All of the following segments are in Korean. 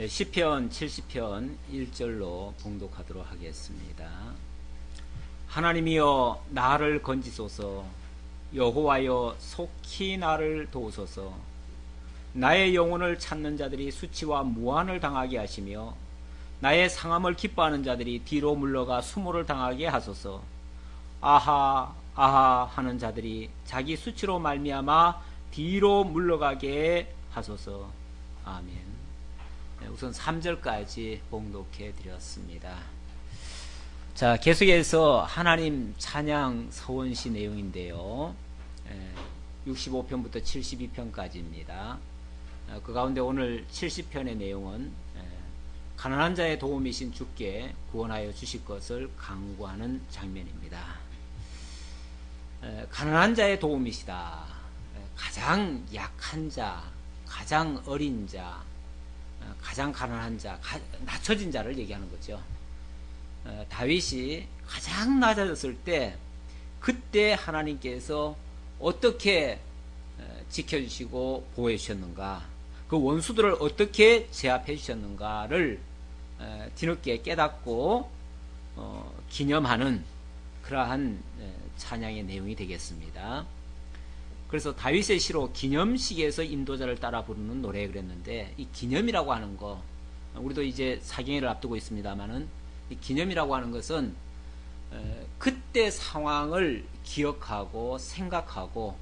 시편 70편 1절로 봉독하도록 하겠습니다. 하나님이여 나를 건지소서. 여호와여 속히 나를 도우소서. 나의 영혼을 찾는 자들이 수치와 무한을 당하게 하시며 나의 상함을 기뻐하는 자들이 뒤로 물러가 수모를 당하게 하소서. 아하 아하 하는 자들이 자기 수치로 말미암아 뒤로 물러가게 하소서. 아멘. 우선 3절까지 봉독해 드렸습니다. 자, 계속해서 하나님 찬양 서원시 내용인데요. 65편부터 72편까지입니다. 그 가운데 오늘 70편의 내용은 가난한 자의 도움이신 주께 구원하여 주실 것을 강구하는 장면입니다. 가난한 자의 도움이시다. 가장 약한 자, 가장 어린 자, 가장 가난한 자, 낮춰진 자를 얘기하는 거죠. 다윗이 가장 낮아졌을 때 그때 하나님께서 어떻게 지켜주시고 보호해 주셨는가, 그 원수들을 어떻게 제압해 주셨는가를 뒤늦게 깨닫고 기념하는 그러한 찬양의 내용이 되겠습니다. 그래서 다윗의 시로 기념식에서 인도자를 따라 부르는 노래 그랬는데, 이 기념이라고 하는 거, 우리도 이제 사경회를 앞두고 있습니다만은 이 기념이라고 하는 것은 그때 상황을 기억하고 생각하고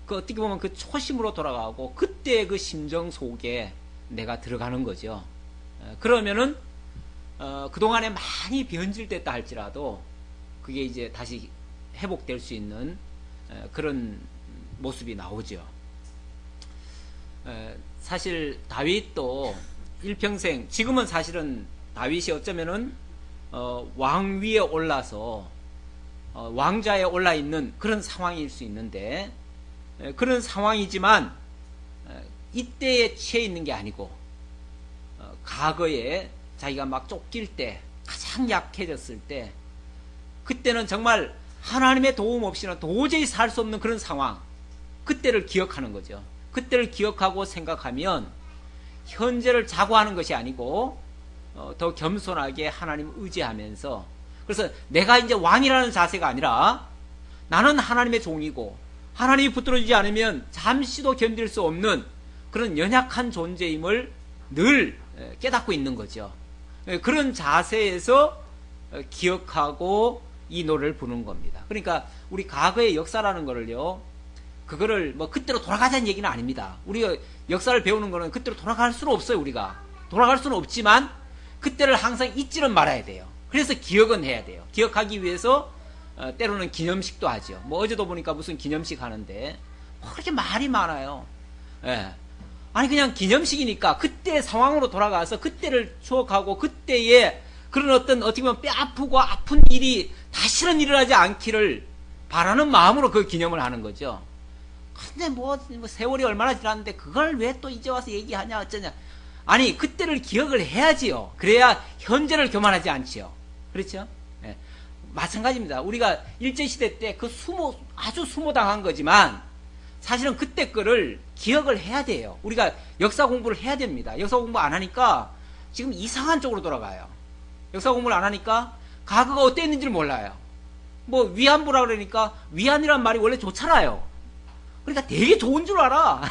그 어떻게 보면 그 초심으로 돌아가고 그때의 그 심정 속에 내가 들어가는 거죠. 그러면은 그동안에 많이 변질됐다 할지라도 그게 이제 다시 회복될 수 있는 그런 모습이 나오죠. 사실 다윗도 일평생, 지금은 사실은 다윗이 어쩌면은 왕위에 올라서 왕좌에 올라 있는 그런 상황일 수 있는데, 그런 상황이지만 이때에 취해 있는 게 아니고 과거에 자기가 막 쫓길 때, 가장 약해졌을 때, 그때는 정말 하나님의 도움 없이는 도저히 살 수 없는 그런 상황, 그때를 기억하는 거죠. 그때를 기억하고 생각하면 현재를 자고하는 것이 아니고 더 겸손하게 하나님 의지하면서, 그래서 내가 이제 왕이라는 자세가 아니라 나는 하나님의 종이고 하나님이 붙들어주지 않으면 잠시도 견딜 수 없는 그런 연약한 존재임을 늘 깨닫고 있는 거죠. 그런 자세에서 기억하고 이 노래를 부르는 겁니다. 그러니까 우리 과거의 역사라는 거를요, 그거를 뭐 그때로 돌아가자는 얘기는 아닙니다. 우리가 역사를 배우는 거는 그때로 돌아갈 수는 없어요. 우리가 돌아갈 수는 없지만 그때를 항상 잊지는 말아야 돼요. 그래서 기억은 해야 돼요. 기억하기 위해서 때로는 기념식도 하죠. 뭐 어제도 보니까 무슨 기념식 하는데 뭐 그렇게 말이 많아요. 아니 그냥 기념식이니까 그때 상황으로 돌아가서 그때를 추억하고 그때의 그런 어떻게 보면 뼈 아프고 아픈 일이 다시는 일어나지 않기를 바라는 마음으로 그 기념을 하는 거죠. 근데 뭐 세월이 얼마나 지났는데 그걸 왜 또 이제 와서 얘기하냐 어쩌냐. 아니 그때를 기억을 해야지요. 그래야 현재를 교만하지 않지요. 그렇죠? 마찬가지입니다. 우리가 일제시대 때 그 아주 수모당한 거지만 사실은 그때 거를 기억을 해야 돼요. 우리가 역사 공부를 해야 됩니다. 역사 공부 안 하니까 지금 이상한 쪽으로 돌아가요. 역사 공부를 안 하니까 과거가 어땠는지를 몰라요. 뭐 위안부라 그러니까 위안이란 말이 원래 좋잖아요. 그러니까 되게 좋은 줄 알아.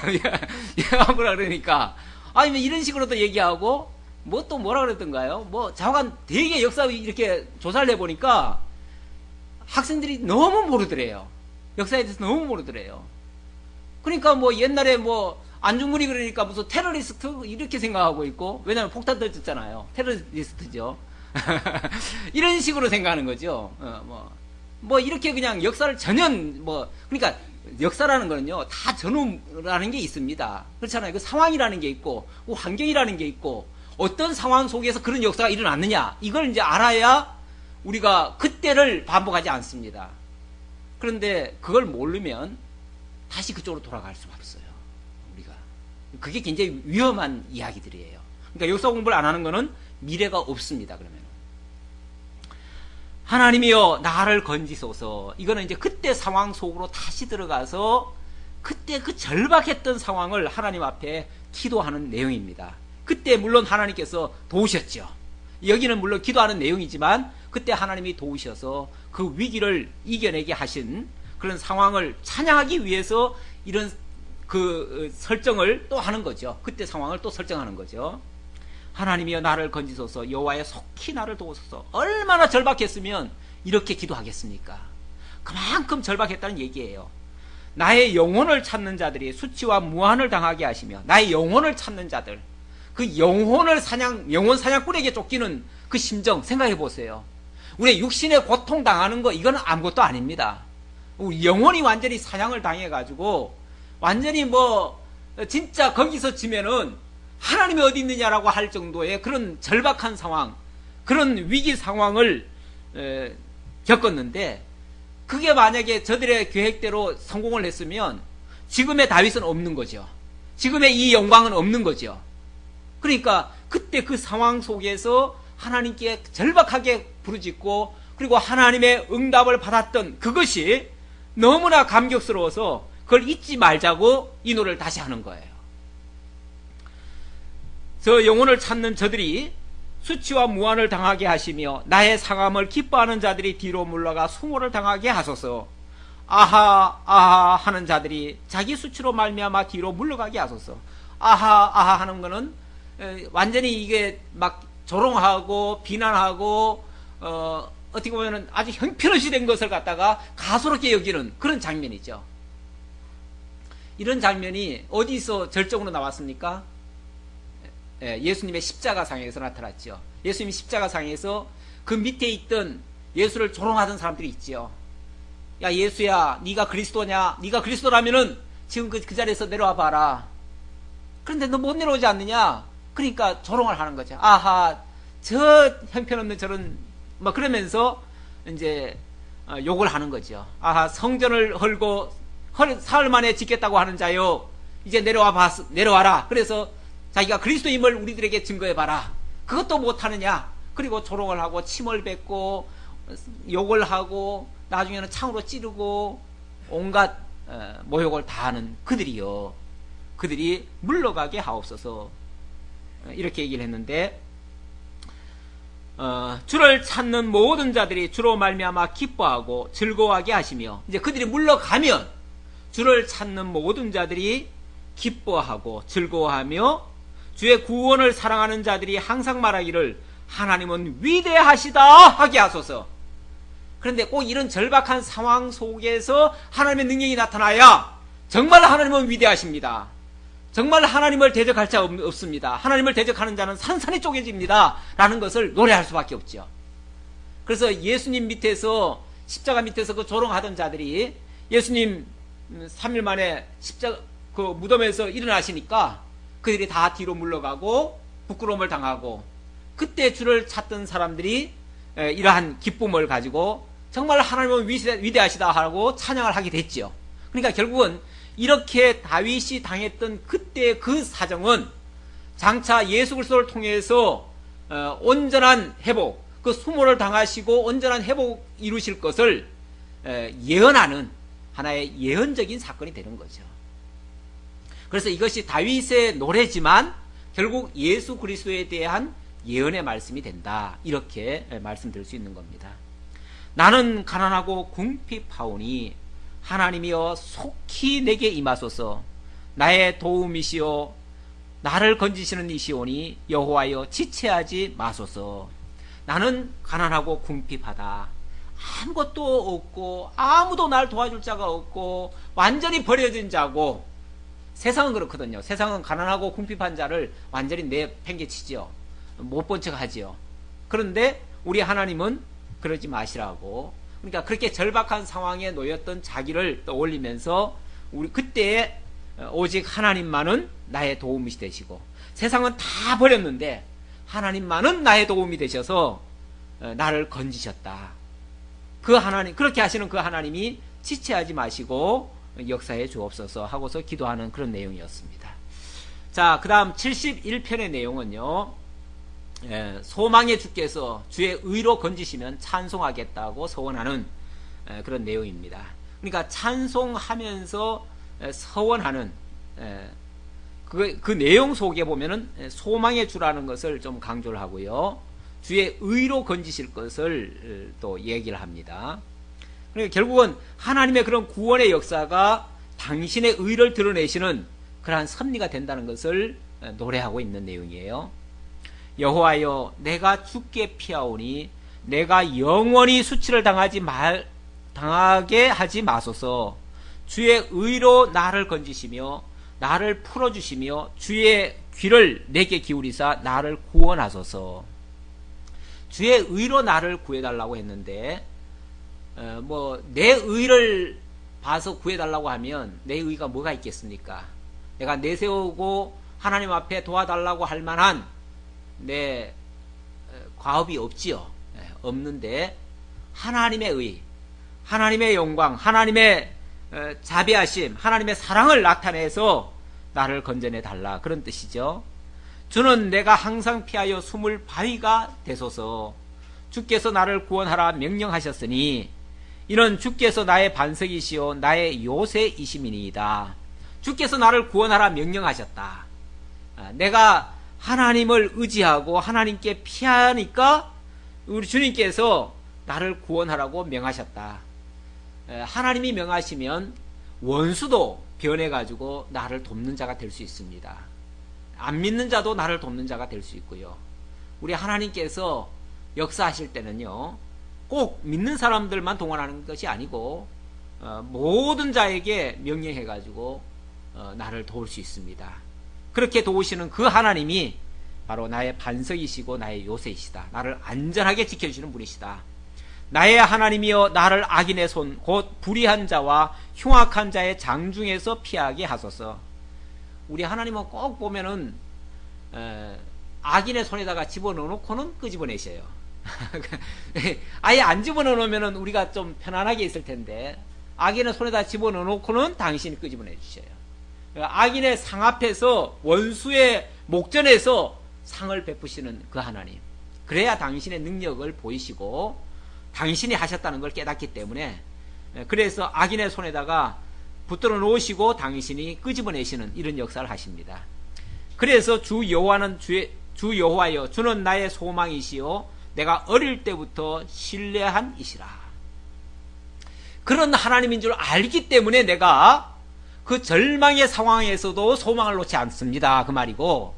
위안부라 그러니까. 아니면 이런 식으로도 얘기하고 뭐 또 뭐라 그랬던가요? 뭐 좌우간 되게 역사 이렇게 조사를 해보니까 학생들이 너무 모르더래요. 역사에 대해서 너무 모르더래요. 그러니까 뭐 옛날에 뭐 안중근이 그러니까 무슨 테러리스트 이렇게 생각하고 있고, 왜냐면 폭탄 터졌잖아요. 테러리스트죠. 이런 식으로 생각하는 거죠. 뭐 이렇게 그냥 역사를 전혀 그러니까 역사라는 거는요, 다 전후라는 게 있습니다. 그렇잖아요. 그 상황이라는 게 있고, 환경이라는 게 있고, 어떤 상황 속에서 그런 역사가 일어났느냐, 이걸 이제 알아야 우리가 그때를 반복하지 않습니다. 그런데 그걸 모르면 다시 그쪽으로 돌아갈 수가 없어요. 우리가. 그게 굉장히 위험한 이야기들이에요. 그러니까 역사 공부를 안 하는 거는 미래가 없습니다. 그러면. 하나님이여 나를 건지소서. 이거는 이제 그때 상황 속으로 다시 들어가서 그때 그 절박했던 상황을 하나님 앞에 기도하는 내용입니다. 그때 물론 하나님께서 도우셨죠. 여기는 물론 기도하는 내용이지만 그때 하나님이 도우셔서 그 위기를 이겨내게 하신 그런 상황을 찬양하기 위해서 이런 그 설정을 또 하는 거죠. 그때 상황을 또 설정하는 거죠. 하나님이여 나를 건지소서, 여호와여 속히 나를 도우소서. 얼마나 절박했으면 이렇게 기도하겠습니까? 그만큼 절박했다는 얘기예요. 나의 영혼을 찾는 자들이 수치와 무한을 당하게 하시며, 나의 영혼을 찾는 자들, 그 영혼 사냥꾼에게 쫓기는 그 심정 생각해 보세요. 우리 육신의 고통 당하는 거 이거는 아무것도 아닙니다. 우리 영혼이 완전히 사냥을 당해가지고 완전히 진짜 거기서 지면은 하나님이 어디 있느냐라고 할 정도의 그런 절박한 상황, 그런 위기 상황을 겪었는데, 그게 만약에 저들의 계획대로 성공을 했으면 지금의 다윗은 없는 거죠. 지금의 이 영광은 없는 거죠. 그러니까 그때 그 상황 속에서 하나님께 절박하게 부르짖고 그리고 하나님의 응답을 받았던 그것이 너무나 감격스러워서 그걸 잊지 말자고 이 노래를 다시 하는 거예요. 저 영혼을 찾는 저들이 수치와 무한을 당하게 하시며 나의 상함을 기뻐하는 자들이 뒤로 물러가 수모를 당하게 하소서. 아하 아하 하는 자들이 자기 수치로 말미암아 뒤로 물러가게 하소서. 아하 아하 하는 거는 완전히 이게 막 조롱하고 비난하고 어떻게 보면은 아주 형편없이 된 것을 갖다가 가소롭게 여기는 그런 장면이죠. 이런 장면이 어디서 절정으로 나왔습니까? 예수님의 십자가상에서 나타났죠. 예수님이 십자가상에서 그 밑에 있던 예수를 조롱하던 사람들이 있지요. 야 예수야, 네가 그리스도냐? 네가 그리스도라면은 지금 그 자리에서 내려와 봐라. 그런데 너 못 내려오지 않느냐? 그러니까 조롱을 하는 거죠. 아하, 저 형편없는 저런 그러면서 이제 욕을 하는 거죠. 아하, 성전을 헐고 사흘 만에 짓겠다고 하는 자요, 이제 내려와라. 그래서 자기가 그리스도임을 우리들에게 증거해봐라. 그것도 못하느냐? 그리고 조롱을 하고 침을 뱉고 욕을 하고 나중에는 창으로 찌르고 온갖 모욕을 다 하는 그들이요, 그들이 물러가게 하옵소서. 이렇게 얘기를 했는데, 주를 찾는 모든 자들이 주로 말미암아 기뻐하고 즐거워하게 하시며, 이제 그들이 물러가면 주를 찾는 모든 자들이 기뻐하고 즐거워하며 주의 구원을 사랑하는 자들이 항상 말하기를 하나님은 위대하시다 하게 하소서. 그런데 꼭 이런 절박한 상황 속에서 하나님의 능력이 나타나야 정말 하나님은 위대하십니다. 정말 하나님을 대적할 자 없습니다. 하나님을 대적하는 자는 산산이 쪼개집니다 라는 것을 노래할 수밖에 없죠. 그래서 예수님 밑에서, 십자가 밑에서 그 조롱하던 자들이 예수님 3일 만에 그 무덤에서 일어나시니까 그들이 다 뒤로 물러가고 부끄러움을 당하고, 그때 주를 찾던 사람들이 이러한 기쁨을 가지고 정말 하나님은 위대하시다 하고 찬양을 하게 됐죠. 그러니까 결국은 이렇게 다윗이 당했던 그때 그 사정은 장차 예수 그리스도를 통해서 온전한 회복, 그 수모를 당하시고 온전한 회복 이루실 것을 예언하는 하나의 예언적인 사건이 되는 거죠. 그래서 이것이 다윗의 노래지만 결국 예수 그리스도에 대한 예언의 말씀이 된다, 이렇게 말씀드릴 수 있는 겁니다. 나는 가난하고 궁핍하오니 하나님이여 속히 내게 임하소서. 나의 도움이시오 나를 건지시는 이시오니 여호와여 지체하지 마소서. 나는 가난하고 궁핍하다. 아무것도 없고 아무도 날 도와줄 자가 없고 완전히 버려진 자고, 세상은 그렇거든요. 세상은 가난하고 궁핍한 자를 완전히 내팽개치죠. 못 본 척 하지요. 그런데 우리 하나님은 그러지 마시라고. 그러니까 그렇게 절박한 상황에 놓였던 자기를 떠올리면서 우리 그때에 오직 하나님만은 나의 도움이 되시고, 세상은 다 버렸는데 하나님만은 나의 도움이 되셔서 나를 건지셨다. 그 하나님, 그렇게 하시는 그 하나님이 지체하지 마시고 역사해 주옵소서 하고서 기도하는 그런 내용이었습니다. 자, 그 다음 71편의 내용은요, 소망의 주께서 주의 의로 건지시면 찬송하겠다고 서원하는 그런 내용입니다. 그러니까 찬송하면서 서원하는 그 내용 속에 보면은 소망의 주라는 것을 좀 강조를 하고요. 주의 의로 건지실 것을 또 얘기를 합니다. 그러니까 결국은 하나님의 그런 구원의 역사가 당신의 의를 드러내시는 그러한 섭리가 된다는 것을 노래하고 있는 내용이에요. 여호와여, 내가 주께 피하오니 내가 영원히 수치를 당하게 하지 마소서. 주의 의로 나를 건지시며 나를 풀어주시며 주의 귀를 내게 기울이사 나를 구원하소서. 주의 의로 나를 구해달라고 했는데 내 의를 봐서 구해달라고 하면 내 의가 뭐가 있겠습니까? 내가 내세우고 하나님 앞에 도와달라고 할 만한 내 과업이 없지요. 없는데 하나님의 의, 하나님의 영광, 하나님의 자비하심, 하나님의 사랑을 나타내서 나를 건져내 달라, 그런 뜻이죠. 주는 내가 항상 피하여 숨을 바위가 되소서. 주께서 나를 구원하라 명령하셨으니 이는 주께서 나의 반석이시오 나의 요새이심이니이다. 주께서 나를 구원하라 명령하셨다. 내가 하나님을 의지하고 하나님께 피하니까 우리 주님께서 나를 구원하라고 명하셨다. 하나님이 명하시면 원수도 변해가지고 나를 돕는 자가 될 수 있습니다. 안 믿는 자도 나를 돕는 자가 될 수 있고요. 우리 하나님께서 역사하실 때는요, 꼭 믿는 사람들만 동원하는 것이 아니고 모든 자에게 명령해가지고 나를 도울 수 있습니다. 그렇게 도우시는 그 하나님이 바로 나의 반석이시고 나의 요새이시다. 나를 안전하게 지켜주시는 분이시다. 나의 하나님이여, 나를 악인의 손 곧 불의한 자와 흉악한 자의 장중에서 피하게 하소서. 우리 하나님은 꼭 보면은 악인의 손에다가 집어넣어놓고는 끄집어내셔요. 아예 안 집어넣으면은 우리가 좀 편안하게 있을 텐데 악인의 손에다 집어넣어놓고는 당신이 끄집어내 주셔요. 악인의 상 앞에서, 원수의 목전에서 상을 베푸시는 그 하나님, 그래야 당신의 능력을 보이시고 당신이 하셨다는 걸 깨닫기 때문에, 그래서 악인의 손에다가 붙들어 놓으시고 당신이 끄집어내시는 이런 역사를 하십니다. 그래서 주 여호와여, 주는 나의 소망이시요 내가 어릴 때부터 신뢰한 이시라. 그런 하나님인 줄 알기 때문에 내가 그 절망의 상황에서도 소망을 놓지 않습니다, 그 말이고,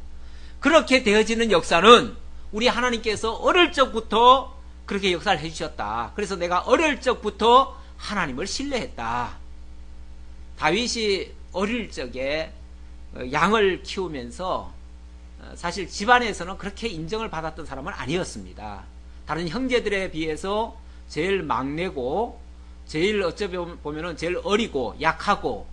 그렇게 되어지는 역사는 우리 하나님께서 어릴 적부터 그렇게 역사를 해주셨다. 그래서 내가 어릴 적부터 하나님을 신뢰했다. 다윗이 어릴 적에 양을 키우면서 사실 집안에서는 그렇게 인정을 받았던 사람은 아니었습니다. 다른 형제들에 비해서 제일 막내고 제일 어쩌면 보면은 제일 어리고 약하고,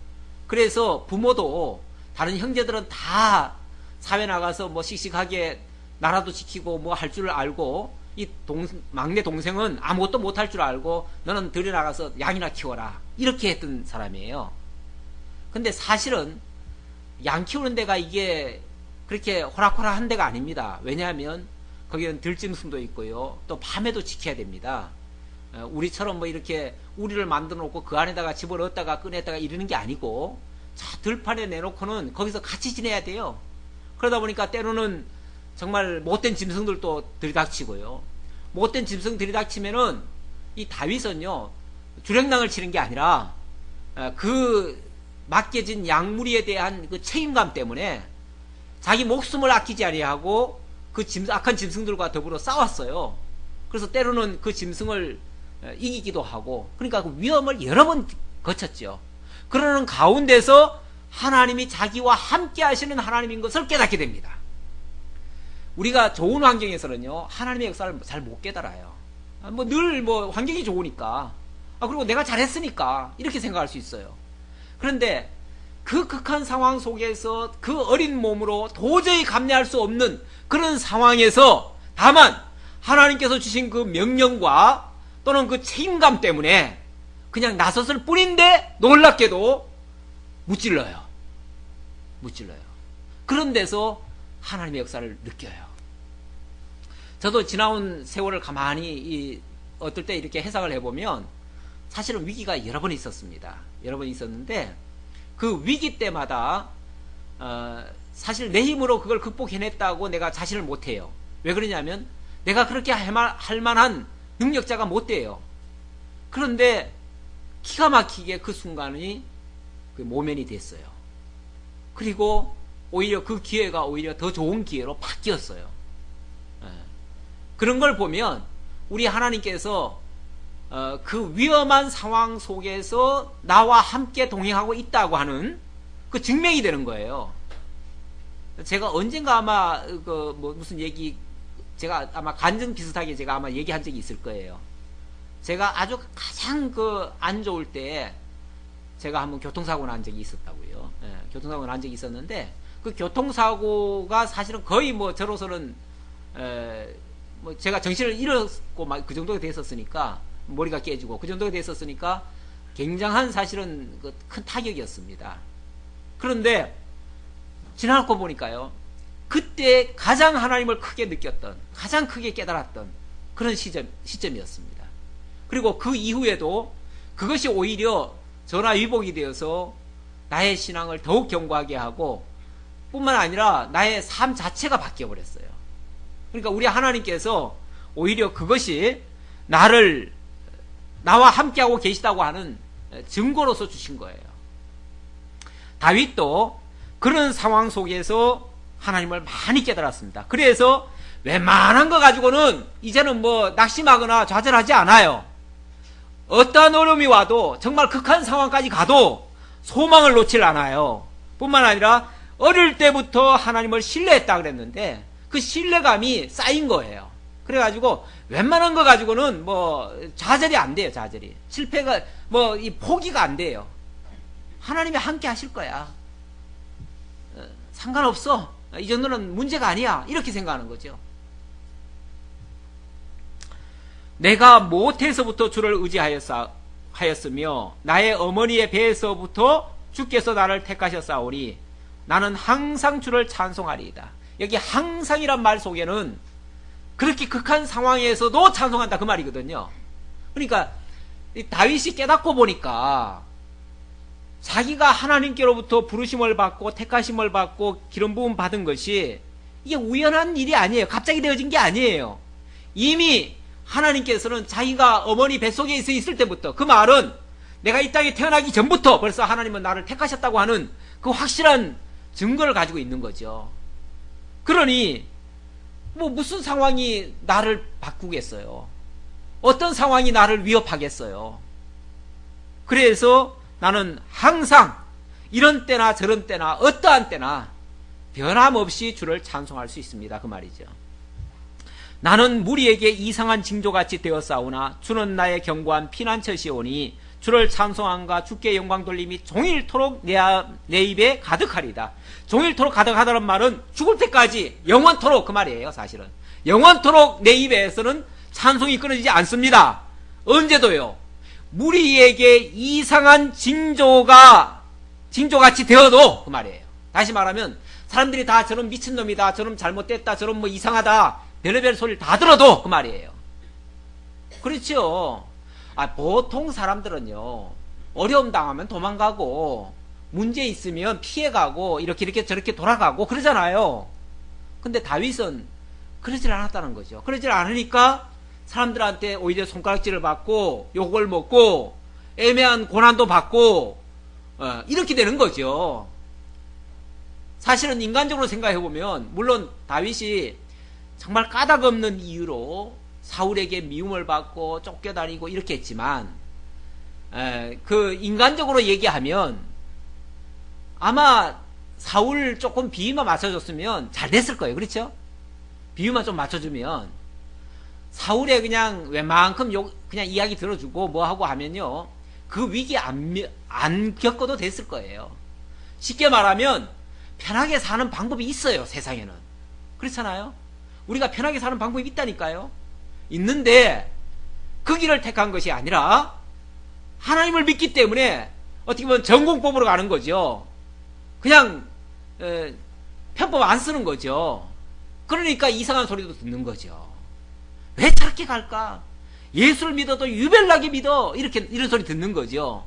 그래서 부모도 다른 형제들은 다 사회 나가서 뭐 씩씩하게 나라도 지키고 뭐 할 줄 알고, 이 막내 동생은 아무것도 못할 줄 알고 너는 들여나가서 양이나 키워라, 이렇게 했던 사람이에요. 근데 사실은 양 키우는 데가 이게 그렇게 호락호락한 데가 아닙니다. 왜냐하면 거기는 들짐승도 있고요, 또 밤에도 지켜야 됩니다. 우리처럼 뭐 이렇게 우리를 만들어 놓고 그 안에다가 집어넣었다가 꺼냈다가 이러는 게 아니고, 자, 들판에 내놓고는 거기서 같이 지내야 돼요. 그러다 보니까 때로는 정말 못된 짐승들도 들이닥치고요. 못된 짐승 들이닥치면은 이 다윗은요, 주랭랑을 치는 게 아니라 그 맡겨진 양무리에 대한 그 책임감 때문에 자기 목숨을 아끼지 아니하고 그 악한 짐승들과 더불어 싸웠어요. 그래서 때로는 그 짐승을 이기기도 하고, 그러니까 그 위험을 여러 번 거쳤죠. 그러는 가운데서 하나님이 자기와 함께 하시는 하나님인 것을 깨닫게 됩니다. 우리가 좋은 환경에서는요, 하나님의 역사를 잘 못 깨달아요. 늘 환경이 좋으니까, 그리고 내가 잘했으니까 이렇게 생각할 수 있어요. 그런데 그 극한 상황 속에서 그 어린 몸으로 도저히 감내할 수 없는 그런 상황에서 다만 하나님께서 주신 그 명령과 또는 그 책임감 때문에 그냥 나섰을 뿐인데 놀랍게도 무찔러요. 그런 데서 하나님의 역사를 느껴요. 저도 지나온 세월을 가만히 어떨 때 이렇게 해석을 해보면 사실은 위기가 여러 번 있었습니다. 여러 번 있었는데 그 위기 때마다 사실 내 힘으로 그걸 극복해냈다고 내가 자신을 못해요. 왜 그러냐면 내가 그렇게 할 만한 능력자가 못 돼요. 그런데 기가 막히게 그 순간이 그 모면이 됐어요. 그리고 오히려 그 기회가 오히려 더 좋은 기회로 바뀌었어요. 그런 걸 보면 우리 하나님께서 그 위험한 상황 속에서 나와 함께 동행하고 있다고 하는 그 증명이 되는 거예요. 제가 언젠가 아마 무슨 얘기, 제가 아마 간증 비슷하게 제가 아마 얘기한 적이 있을 거예요. 제가 아주 가장 안 좋을 때 제가 한번 교통사고 난 적이 있었다고요. 교통사고 난 적이 있었는데 그 교통사고가 사실은 거의 저로서는 제가 정신을 잃었고 막 그 정도가 됐었으니까, 머리가 깨지고 그 정도가 됐었으니까 굉장한 사실은 큰 타격이었습니다. 그런데 지나고 보니까요, 그때 가장 하나님을 크게 느꼈던, 가장 크게 깨달았던 그런 시점이었습니다. 그리고 그 이후에도 그것이 오히려 전화위복이 되어서 나의 신앙을 더욱 견고하게 하고 뿐만 아니라 나의 삶 자체가 바뀌어버렸어요. 그러니까 우리 하나님께서 오히려 그것이 나와 함께하고 계시다고 하는 증거로서 주신 거예요. 다윗도 그런 상황 속에서 하나님을 많이 깨달았습니다. 그래서 웬만한 거 가지고는 이제는 낙심하거나 좌절하지 않아요. 어떠한 어려움이 와도 정말 극한 상황까지 가도 소망을 놓질 않아요. 뿐만 아니라 어릴 때부터 하나님을 신뢰했다 그랬는데 그 신뢰감이 쌓인 거예요. 그래가지고 웬만한 거 가지고는 좌절이 안 돼요. 좌절이, 실패가 이 포기가 안 돼요. 하나님이 함께 하실 거야. 상관없어. 이 정도는 문제가 아니야. 이렇게 생각하는 거죠. 내가 모태에서부터 주를 의지하였으며 나의 어머니의 배에서부터 주께서 나를 택하셨사오니 나는 항상 주를 찬송하리이다. 여기 항상이란 말 속에는 그렇게 극한 상황에서도 찬송한다 그 말이거든요. 그러니까 다윗이 깨닫고 보니까 자기가 하나님께로부터 부르심을 받고 택하심을 받고 기름 부음 받은 것이 이게 우연한 일이 아니에요. 갑자기 되어진 게 아니에요. 이미 하나님께서는 자기가 어머니 뱃속에 있을 때부터, 그 말은 내가 이 땅에 태어나기 전부터 벌써 하나님은 나를 택하셨다고 하는 그 확실한 증거를 가지고 있는 거죠. 그러니 무슨 상황이 나를 바꾸겠어요? 어떤 상황이 나를 위협하겠어요? 그래서 나는 항상 이런 때나 저런 때나 어떠한 때나 변함없이 주를 찬송할 수 있습니다. 그 말이죠. 나는 무리에게 이상한 징조같이 되었사오나 주는 나의 견고한 피난처시오니 주를 찬송함과 주께 영광 돌림이 종일토록 내 입에 가득하리다. 종일토록 가득하다는 말은 죽을 때까지 영원토록 그 말이에요. 사실은 영원토록 내 입에서는 찬송이 끊어지지 않습니다. 언제도요. 무리에게 이상한 징조같이 되어도 그 말이에요. 다시 말하면 사람들이 다 저런 미친놈이다, 저런 잘못됐다, 저런 이상하다, 별의별 소리를 다 들어도 그 말이에요. 그렇죠. 보통 사람들은요, 어려움 당하면 도망가고 문제 있으면 피해가고 이렇게 저렇게 돌아가고 그러잖아요. 근데 다윗은 그러질 않았다는 거죠. 그러질 않으니까 사람들한테 오히려 손가락질을 받고 욕을 먹고 애매한 고난도 받고 이렇게 되는 거죠. 사실은 인간적으로 생각해보면 물론 다윗이 정말 까닭없는 이유로 사울에게 미움을 받고 쫓겨다니고 이렇게 했지만 그 인간적으로 얘기하면 아마 사울 조금 비위만 맞춰줬으면 잘 됐을 거예요. 그렇죠? 비위만 좀 맞춰주면 사울의 그냥 웬만큼 그냥 이야기 들어주고 뭐하고 하면요, 그 위기 안 겪어도 됐을 거예요. 쉽게 말하면 편하게 사는 방법이 있어요. 세상에는. 그렇잖아요? 우리가 편하게 사는 방법이 있다니까요. 있는데 그 길을 택한 것이 아니라 하나님을 믿기 때문에 어떻게 보면 전공법으로 가는 거죠. 그냥 편법 안 쓰는 거죠. 그러니까 이상한 소리도 듣는 거죠. 왜 저렇게 갈까? 예수를 믿어도 유별나게 믿어. 이런 소리 듣는 거죠.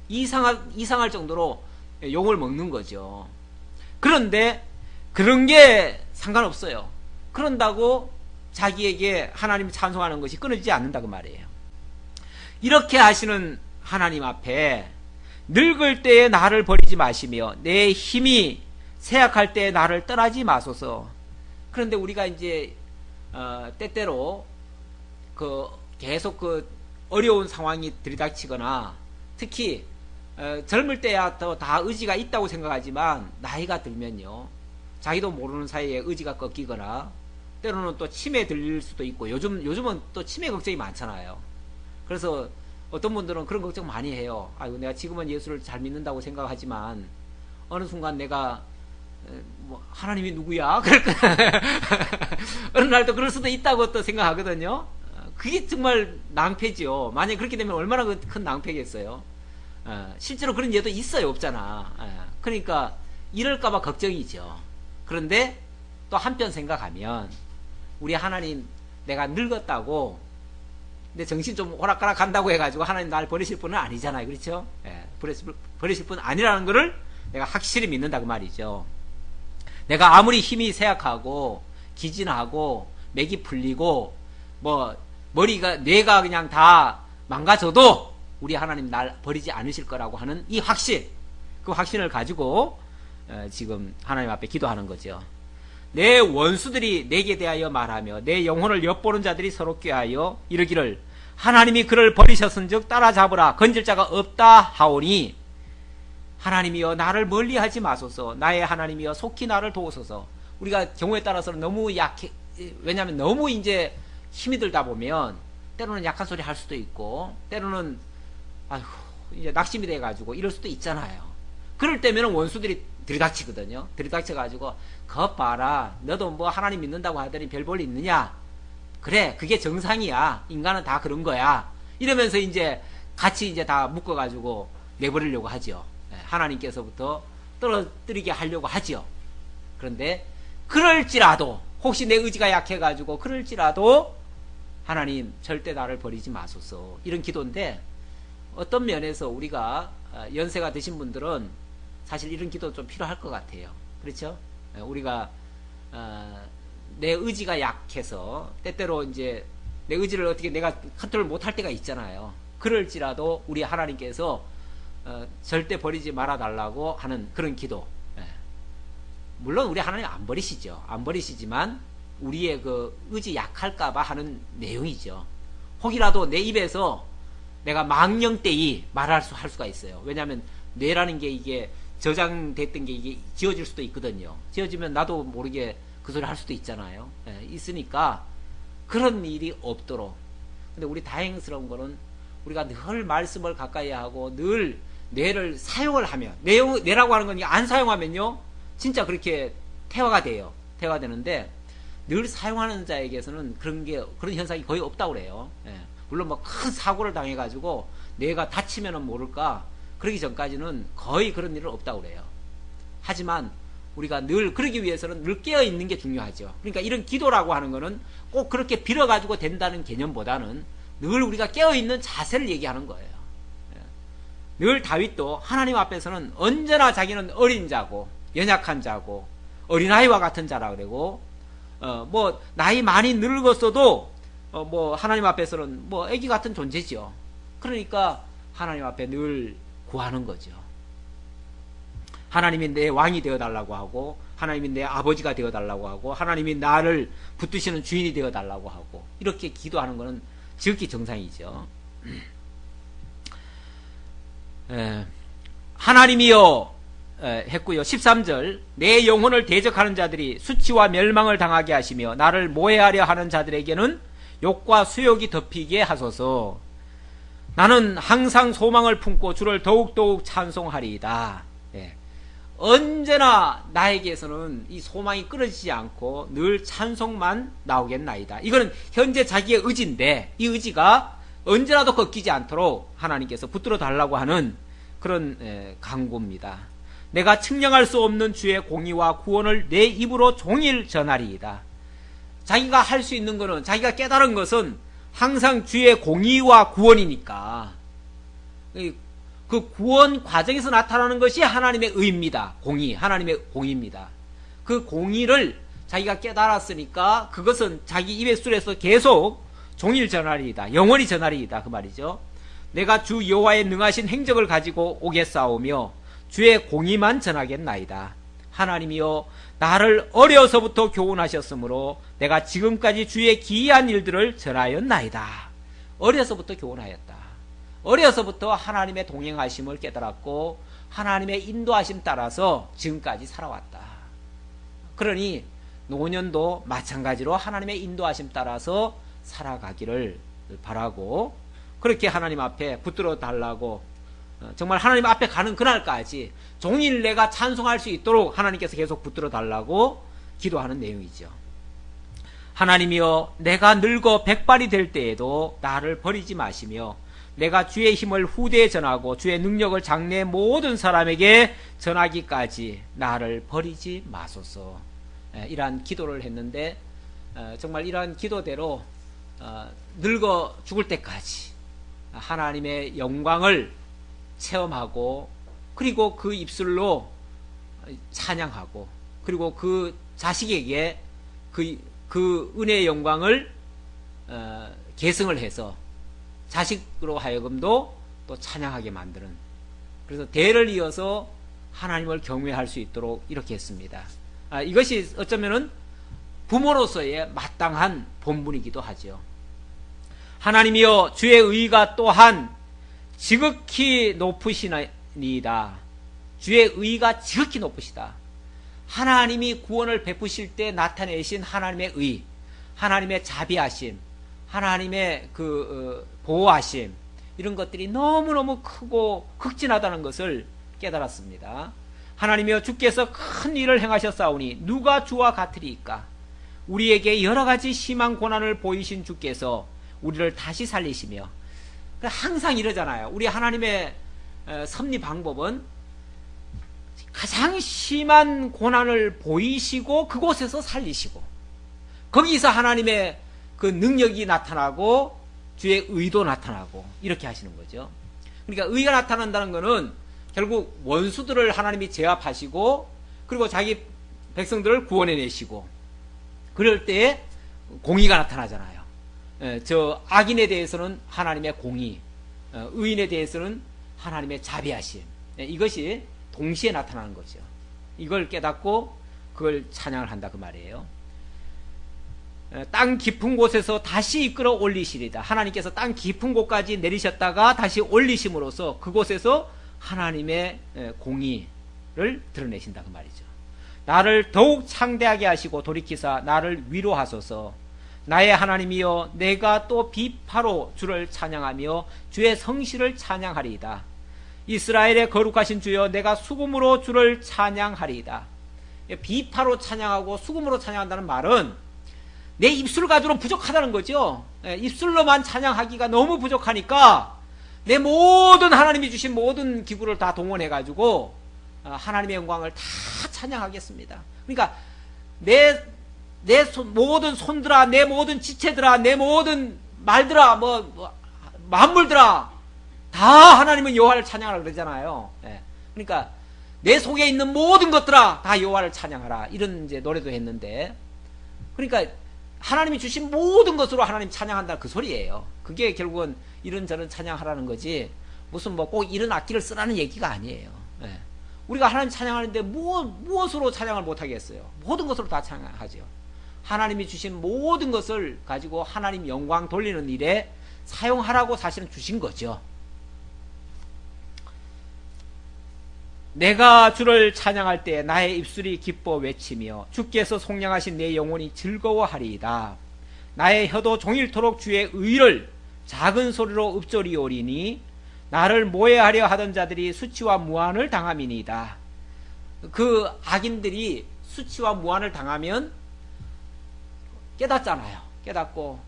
이상할 정도로 욕을 먹는 거죠. 그런데 그런 게 상관없어요. 그런다고 자기에게 하나님 찬송하는 것이 끊어지지 않는다 그 말이에요. 이렇게 하시는 하나님 앞에 늙을 때에 나를 버리지 마시며 내 힘이 쇠약할 때에 나를 떠나지 마소서. 그런데 우리가 이제 때때로 계속 어려운 상황이 들이닥치거나 특히 젊을 때야 더 다 의지가 있다고 생각하지만 나이가 들면요 자기도 모르는 사이에 의지가 꺾이거나 때로는 또 치매 들릴 수도 있고 요즘은 또 치매 걱정이 많잖아요. 그래서 어떤 분들은 그런 걱정 많이 해요. 아이고 내가 지금은 예수를 잘 믿는다고 생각하지만 어느 순간 내가 하나님이 누구야? 어느 날 또 그럴 수도 있다고 또 생각하거든요. 그게 정말 낭패지요. 만약에 그렇게 되면 얼마나 큰 낭패겠어요. 실제로 그런 예도 있어요, 없잖아. 그러니까 이럴까봐 걱정이죠. 그런데 또 한편 생각하면 우리 하나님 내가 늙었다고 내 정신 좀 오락가락 한다고 해가지고 하나님 날 버리실 분은 아니잖아요. 그렇죠? 버리실 분 아니라는 것을 내가 확실히 믿는다 그 말이죠. 내가 아무리 힘이 쇠약하고 기진하고 맥이 풀리고 뇌가 그냥 다 망가져도 우리 하나님 날 버리지 않으실 거라고 하는 이 확신, 그 확신을 가지고 지금 하나님 앞에 기도하는 거죠. 내 원수들이 내게 대하여 말하며 내 영혼을 엿보는 자들이 서로 꾀하여 이르기를 하나님이 그를 버리셨은즉 따라잡으라 건질 자가 없다 하오니 하나님이여 나를 멀리하지 마소서. 나의 하나님이여 속히 나를 도우소서. 우리가 경우에 따라서는 너무 약해, 왜냐하면 너무 이제 힘이 들다 보면 때로는 약한 소리 할 수도 있고 때로는 아이고 이제 낙심이 돼가지고 이럴 수도 있잖아요. 그럴 때면은 원수들이 들이닥치거든요. 들이닥쳐가지고 거 봐라 너도 하나님 믿는다고 하더니 별 볼 일 있느냐, 그래 그게 정상이야, 인간은 다 그런 거야, 이러면서 이제 같이 이제 다 묶어가지고 내버리려고 하죠. 하나님께서부터 떨어뜨리게 하려고 하죠. 그런데 그럴지라도 혹시 내 의지가 약해가지고 그럴지라도 하나님 절대 나를 버리지 마소서, 이런 기도인데 어떤 면에서 우리가 연세가 드신 분들은 사실 이런 기도 좀 필요할 것 같아요. 그렇죠? 우리가 내 의지가 약해서 때때로 이제 내 의지를 어떻게 내가 컨트롤 못할 때가 있잖아요. 그럴지라도 우리 하나님께서 절대 버리지 말아 달라고 하는 그런 기도. 물론 우리 하나님 안 버리시죠. 안 버리시지만 우리의 그 의지 약할까봐 하는 내용이죠. 혹이라도 내 입에서 내가 망령되이 할 수가 있어요. 왜냐하면 뇌라는 게 이게 저장됐던 게 이게 지워질 수도 있거든요. 지워지면 나도 모르게 그 소리 할 수도 있잖아요. 있으니까 그런 일이 없도록. 근데 우리 다행스러운 거는 우리가 늘 말씀을 가까이 하고 늘 뇌를 사용을 하면, 뇌라고 하는 건 안 사용하면요 진짜 그렇게 태화가 돼요. 태화가 되는데 늘 사용하는 자에게서는 그런 현상이 거의 없다고 그래요. 물론 큰 사고를 당해가지고 뇌가 다치면은 모를까, 그러기 전까지는 거의 그런 일은 없다고 그래요. 하지만 우리가 늘 그러기 위해서는 늘 깨어 있는 게 중요하죠. 그러니까 이런 기도라고 하는 거는 꼭 그렇게 빌어가지고 된다는 개념보다는 늘 우리가 깨어 있는 자세를 얘기하는 거예요. 늘 다윗도 하나님 앞에서는 언제나 자기는 어린 자고 연약한 자고 어린아이와 같은 자라 그러고 나이 많이 늙었어도 하나님 앞에서는 애기 같은 존재죠. 그러니까 하나님 앞에 늘 구하는 거죠. 하나님이 내 왕이 되어달라고 하고 하나님이 내 아버지가 되어달라고 하고 하나님이 나를 붙드시는 주인이 되어달라고 하고 이렇게 기도하는 것은 지극히 정상이죠. 하나님이여 했고요. 13절 내 영혼을 대적하는 자들이 수치와 멸망을 당하게 하시며 나를 모해하려 하는 자들에게는 욕과 수욕이 덮이게 하소서. 나는 항상 소망을 품고 주를 더욱더욱 찬송하리이다. 언제나 나에게서는 이 소망이 끊어지지 않고 늘 찬송만 나오겠나이다. 이거는 현재 자기의 의지인데 이 의지가 언제라도 꺾이지 않도록 하나님께서 붙들어 달라고 하는 그런 간구입니다. 내가 측량할 수 없는 주의 공의와 구원을 내 입으로 종일 전하리이다. 자기가 할 수 있는 것은, 자기가 깨달은 것은 항상 주의 공의와 구원이니까 그 구원 과정에서 나타나는 것이 하나님의 의입니다. 공의, 하나님의 공의입니다. 그 공의를 자기가 깨달았으니까 그것은 자기 입의 술에서 계속 종일 전하리이다. 영원히 전하리이다. 그 말이죠. 내가 주 여호와의 능하신 행적을 가지고 오겠사오며 주의 공의만 전하겠나이다. 하나님이여 나를 어려서부터 교훈하셨으므로 내가 지금까지 주의 기이한 일들을 전하였나이다. 어려서부터 교훈하였다. 어려서부터 하나님의 동행하심을 깨달았고 하나님의 인도하심 따라서 지금까지 살아왔다. 그러니 노년도 마찬가지로 하나님의 인도하심 따라서 살아가기를 바라고 그렇게 하나님 앞에 붙들어 달라고 정말 하나님 앞에 가는 그날까지 종일 내가 찬송할 수 있도록 하나님께서 계속 붙들어 달라고 기도하는 내용이죠. 하나님이여 내가 늙어 백발이 될 때에도 나를 버리지 마시며 내가 주의 힘을 후대에 전하고 주의 능력을 장래 모든 사람에게 전하기까지 나를 버리지 마소서. 이러한 기도를 했는데 정말 이러한 기도대로 늙어 죽을 때까지 하나님의 영광을 체험하고 그리고 그 입술로 찬양하고 그리고 그 자식에게 그 은혜의 영광을 계승을 해서 자식으로 하여금도 또 찬양하게 만드는, 그래서 대를 이어서 하나님을 경외할 수 있도록 이렇게 했습니다. 이것이 어쩌면은 부모로서의 마땅한 본분이기도 하죠. 하나님이여 주의 의가 또한 지극히 높으시니이다. 주의 의가 지극히 높으시다. 하나님이 구원을 베푸실 때 나타내신 하나님의 의, 하나님의 자비하심, 하나님의 보호하심, 이런 것들이 너무너무 크고 극진하다는 것을 깨달았습니다. 하나님이여 주께서 큰 일을 행하셨사오니 누가 주와 같으리이까? 우리에게 여러 가지 심한 고난을 보이신 주께서 우리를 다시 살리시며, 항상 이러잖아요. 우리 하나님의 섭리 방법은 가장 심한 고난을 보이시고 그곳에서 살리시고 거기서 하나님의 그 능력이 나타나고 주의 의도 나타나고 이렇게 하시는 거죠. 그러니까 의가 나타난다는 것은 결국 원수들을 하나님이 제압하시고 그리고 자기 백성들을 구원해내시고 그럴 때에 공의가 나타나잖아요. 저 악인에 대해서는 하나님의 공의, 의인에 대해서는 하나님의 자비하심, 이것이 동시에 나타나는 거죠. 이걸 깨닫고 그걸 찬양을 한다 그 말이에요. 땅 깊은 곳에서 다시 이끌어 올리시리다. 하나님께서 땅 깊은 곳까지 내리셨다가 다시 올리심으로써 그곳에서 하나님의 공의를 드러내신다 그 말이죠. 나를 더욱 창대하게 하시고 돌이키사 나를 위로하소서. 나의 하나님이여 내가 또 비파로 주를 찬양하며 주의 성실을 찬양하리이다. 이스라엘의 거룩하신 주여 내가 수금으로 주를 찬양하리이다. 비파로 찬양하고 수금으로 찬양한다는 말은 내 입술 가지고는 부족하다는 거죠. 입술로만 찬양하기가 너무 부족하니까 내 모든 하나님이 주신 모든 기구를 다 동원해가지고 하나님의 영광을 다 찬양하겠습니다. 그러니까 내 모든 손들아, 내 모든 지체들아, 내 모든 말들아, 만물들아, 다 하나님은 여호와를 찬양하라 그러잖아요. 그러니까 내 속에 있는 모든 것들아 다 여호와를 찬양하라, 이런 이제 노래도 했는데, 그러니까 하나님이 주신 모든 것으로 하나님 찬양한다 그 소리예요. 그게 결국은 이런저런 찬양하라는 거지 무슨 꼭 이런 악기를 쓰라는 얘기가 아니에요. 우리가 하나님 찬양하는데 무엇으로 찬양을 못하겠어요? 모든 것으로 다 찬양하죠. 하나님이 주신 모든 것을 가지고 하나님 영광 돌리는 일에 사용하라고 사실은 주신 거죠. 내가 주를 찬양할 때 나의 입술이 기뻐 외치며 주께서 속량하신 내 영혼이 즐거워하리이다. 나의 혀도 종일토록 주의 의를 작은 소리로 읊조리오리니 나를 모해하려 하던 자들이 수치와 무한을 당함이니이다. 그 악인들이 수치와 무한을 당하면 깨닫잖아요. 깨닫고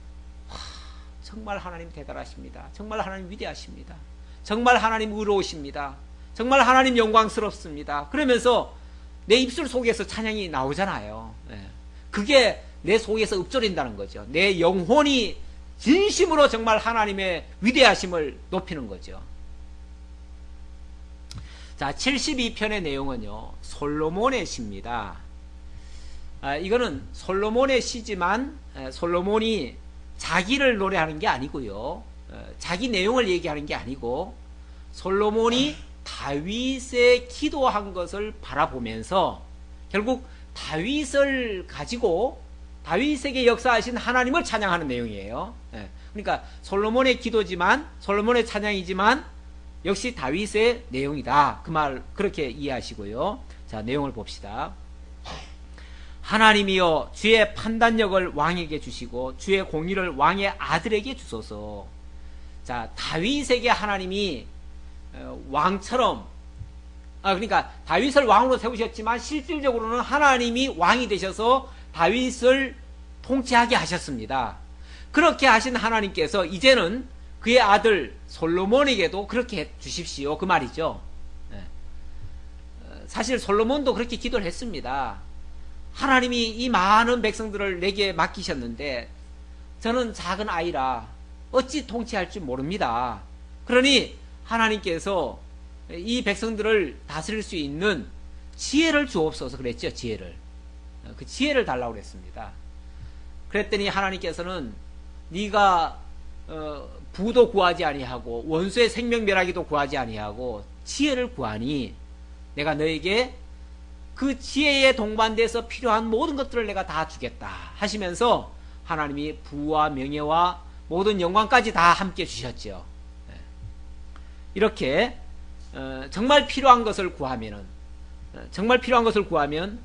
정말 하나님 대단하십니다. 정말 하나님 위대하십니다. 정말 하나님 의로우십니다. 정말 하나님 영광스럽습니다. 그러면서 내 입술 속에서 찬양이 나오잖아요. 그게 내 속에서 읊조린다는 거죠. 내 영혼이 진심으로 정말 하나님의 위대하심을 높이는 거죠. 자, 72편의 내용은요, 솔로몬의 시입니다. 이거는 솔로몬의 시지만 솔로몬이 자기를 노래하는 게 아니고요, 자기 내용을 얘기하는 게 아니고 솔로몬이 다윗의 기도한 것을 바라보면서 결국 다윗을 가지고 다윗에게 역사하신 하나님을 찬양하는 내용이에요. 그러니까 솔로몬의 기도지만, 솔로몬의 찬양이지만 역시 다윗의 내용이다, 그 말 그렇게 이해하시고요. 자, 내용을 봅시다. 하나님이여, 주의 판단력을 왕에게 주시고 주의 공의를 왕의 아들에게 주소서. 자, 다윗에게 하나님이 왕처럼, 그러니까 다윗을 왕으로 세우셨지만 실질적으로는 하나님이 왕이 되셔서 다윗을 통치하게 하셨습니다. 그렇게 하신 하나님께서 이제는 그의 아들 솔로몬에게도 그렇게 해 주십시오, 그 말이죠. 사실 솔로몬도 그렇게 기도를 했습니다. 하나님이 이 많은 백성들을 내게 맡기셨는데 저는 작은 아이라 어찌 통치할 줄 모릅니다. 그러니 하나님께서 이 백성들을 다스릴 수 있는 지혜를 주옵소서 그랬죠. 지혜를. 그 지혜를 달라고 그랬습니다. 그랬더니 하나님께서는 네가 부도 구하지 아니하고 원수의 생명멸하기도 구하지 아니하고 지혜를 구하니 내가 너에게 그 지혜에 동반돼서 필요한 모든 것들을 내가 다 주겠다 하시면서 하나님이 부와 명예와 모든 영광까지 다 함께 주셨죠. 이렇게 정말 필요한 것을 구하면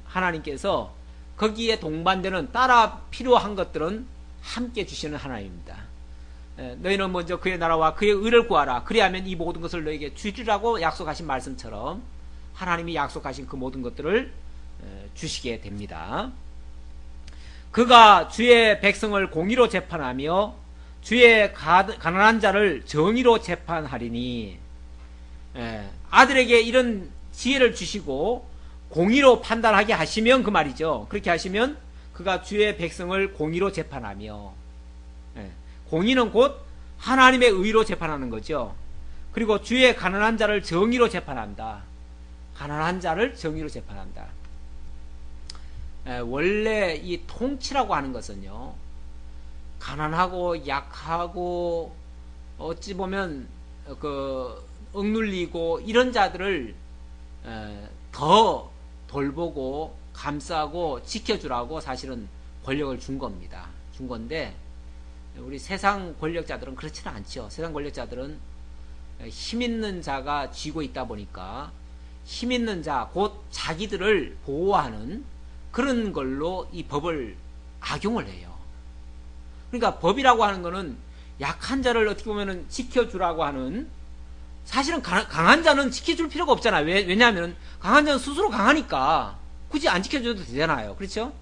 하나님께서 거기에 동반되는 따라 필요한 것들은 함께 주시는 하나님입니다. 너희는 먼저 그의 나라와 그의 의를 구하라. 그리하면 이 모든 것을 너에게 주리라고 약속하신 말씀처럼 하나님이 약속하신 그 모든 것들을 주시게 됩니다. 그가 주의 백성을 공의로 재판하며 주의 가난한 자를 정의로 재판하리니, 아들에게 이런 지혜를 주시고 공의로 판단하게 하시면, 그 말이죠. 그렇게 하시면 그가 주의 백성을 공의로 재판하며, 공의는 곧 하나님의 의로 재판하는 거죠. 그리고 주의 가난한 자를 정의로 재판한다. 가난한 자를 정의로 재판한다. 원래 이 통치라고 하는 것은요, 가난하고 약하고 어찌 보면 억눌리고 이런 자들을 더 돌보고 감싸고 지켜주라고 사실은 권력을 준 겁니다. 준 건데 우리 세상 권력자들은 그렇지는 않죠. 세상 권력자들은 힘 있는 자가 쥐고 있다 보니까 힘 있는 자, 곧 자기들을 보호하는 그런 걸로 이 법을 악용을 해요. 그러니까 법이라고 하는 거는 약한 자를 어떻게 보면은 지켜주라고 하는, 사실은 강한 자는 지켜줄 필요가 없잖아요. 왜냐하면 강한 자는 스스로 강하니까 굳이 안 지켜줘도 되잖아요. 그렇죠?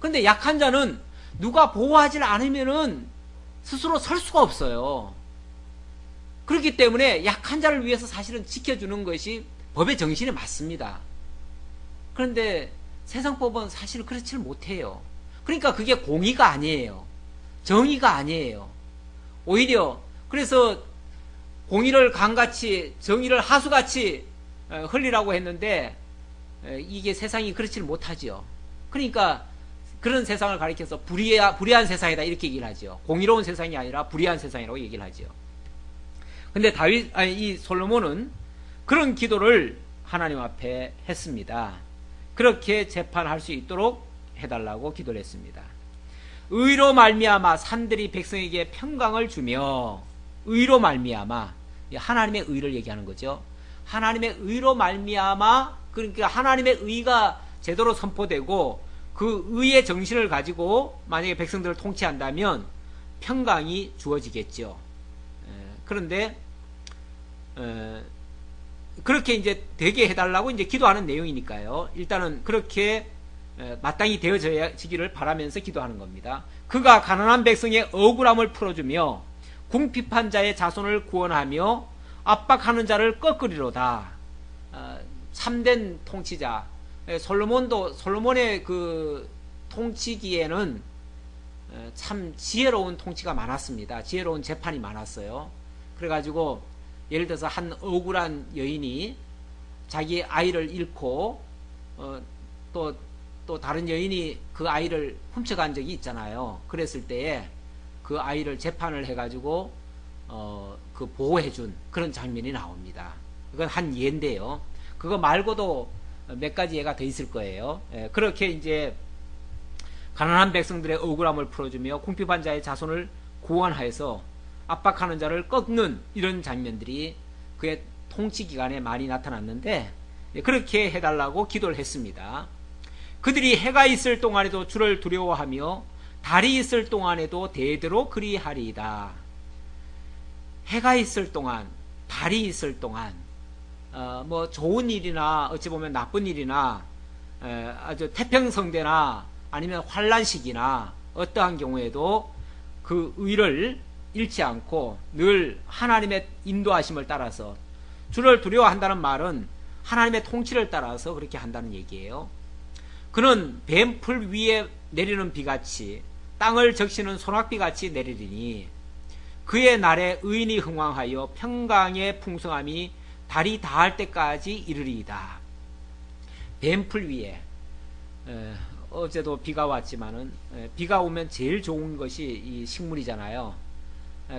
그런데 약한 자는 누가 보호하지 않으면은 스스로 설 수가 없어요. 그렇기 때문에 약한 자를 위해서 사실은 지켜주는 것이 법의 정신에 맞습니다. 그런데 세상법은 사실 그렇지를 못해요. 그러니까 그게 공의가 아니에요. 정의가 아니에요. 오히려 그래서 공의를 강같이 정의를 하수같이 흘리라고 했는데 이게 세상이 그렇지를 못하죠. 그러니까 그런 세상을 가리켜서 불의한 세상이다 이렇게 얘기를 하죠. 공의로운 세상이 아니라 불의한 세상이라고 얘기를 하죠. 근데 이 솔로몬은 그런 기도를 하나님 앞에 했습니다. 그렇게 재판할 수 있도록 해달라고 기도를 했습니다. 의로 말미암아 산들이 백성에게 평강을 주며, 의로 말미암아, 하나님의 의를 얘기하는 거죠. 하나님의 의로 말미암아, 그러니까 하나님의 의가 제대로 선포되고 그 의의 정신을 가지고 만약에 백성들을 통치한다면 평강이 주어지겠죠. 그런데 그렇게 이제 되게 해달라고 이제 기도하는 내용이니까요. 일단은 그렇게 마땅히 되어지기를 바라면서 기도하는 겁니다. 그가 가난한 백성의 억울함을 풀어주며 궁핍한 자의 자손을 구원하며 압박하는 자를 꺾으리로다. 참된 통치자. 솔로몬의 그 통치기에는 참 지혜로운 통치가 많았습니다. 지혜로운 재판이 많았어요. 그래가지고 예를 들어서 한 억울한 여인이 자기 아이를 잃고 또 다른 여인이 그 아이를 훔쳐간 적이 있잖아요. 그랬을 때에 그 아이를 재판을 해가지고 그 보호해준 그런 장면이 나옵니다. 그건 한 예인데요. 그거 말고도 몇 가지 예가 더 있을 거예요. 그렇게 이제 가난한 백성들의 억울함을 풀어주며 궁핍한 자의 자손을 구원하여서 압박하는 자를 꺾는 이런 장면들이 그의 통치 기간에 많이 나타났는데, 그렇게 해달라고 기도를 했습니다. 그들이 해가 있을 동안에도 주를 두려워하며 달이 있을 동안에도 대대로 그리하리이다. 해가 있을 동안, 달이 있을 동안, 뭐 좋은 일이나 어찌 보면 나쁜 일이나 아주 태평성대나 아니면 환란 시기나 어떠한 경우에도 그 의를 잃지 않고 늘 하나님의 인도하심을 따라서, 주를 두려워한다는 말은 하나님의 통치를 따라서 그렇게 한다는 얘기예요. 그는 뱀풀 위에 내리는 비같이 땅을 적시는 소낙비같이 내리리니 그의 날에 의인이 흥왕하여 평강의 풍성함이 달이 다할 때까지 이르리이다. 뱀풀 위에, 어제도 비가 왔지만은 비가 오면 제일 좋은 것이 이 식물이잖아요.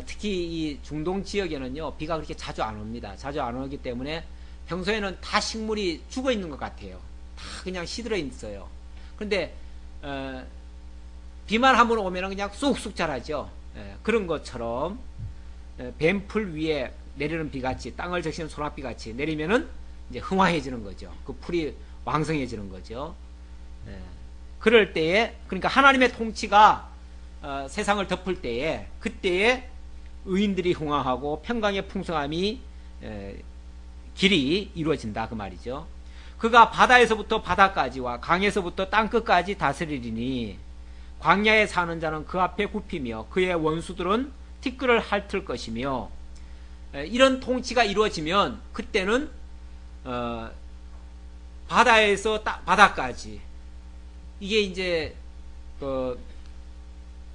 특히 이 중동 지역에는요, 비가 그렇게 자주 안 옵니다. 자주 안 오기 때문에 평소에는 다 식물이 죽어 있는 것 같아요. 다 그냥 시들어 있어요. 그런데 비만 한번 오면 그냥 쑥쑥 자라죠. 그런 것처럼 뱀풀 위에 내리는 비같이, 땅을 적시는 소낙비같이 내리면은 이제 흥화해지는 거죠. 그 풀이 왕성해지는 거죠. 그럴 때에, 그러니까 하나님의 통치가 세상을 덮을 때에, 그때에 의인들이 흥황하고 평강의 풍성함이 길이 이루어진다 그 말이죠. 그가 바다에서부터 바다까지와 강에서부터 땅끝까지 다스리리니 광야에 사는 자는 그 앞에 굽히며 그의 원수들은 티끌을 핥을 것이며, 이런 통치가 이루어지면 그때는 바다에서 바다까지, 이게 이제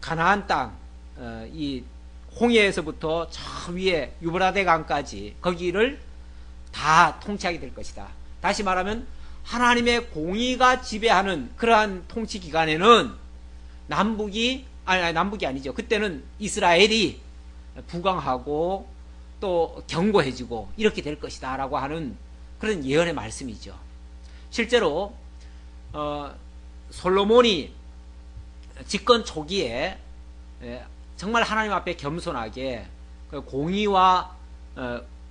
가나안 땅, 이 홍해에서부터 저 위에 유브라데 강까지 거기를 다 통치하게 될 것이다. 다시 말하면 하나님의 공의가 지배하는 그러한 통치 기간에는 남북이 아니죠. 그때는 이스라엘이 부강하고 또 견고해지고 이렇게 될 것이다 라고 하는 그런 예언의 말씀이죠. 실제로 솔로몬이 집권 초기에 정말 하나님 앞에 겸손하게 공의와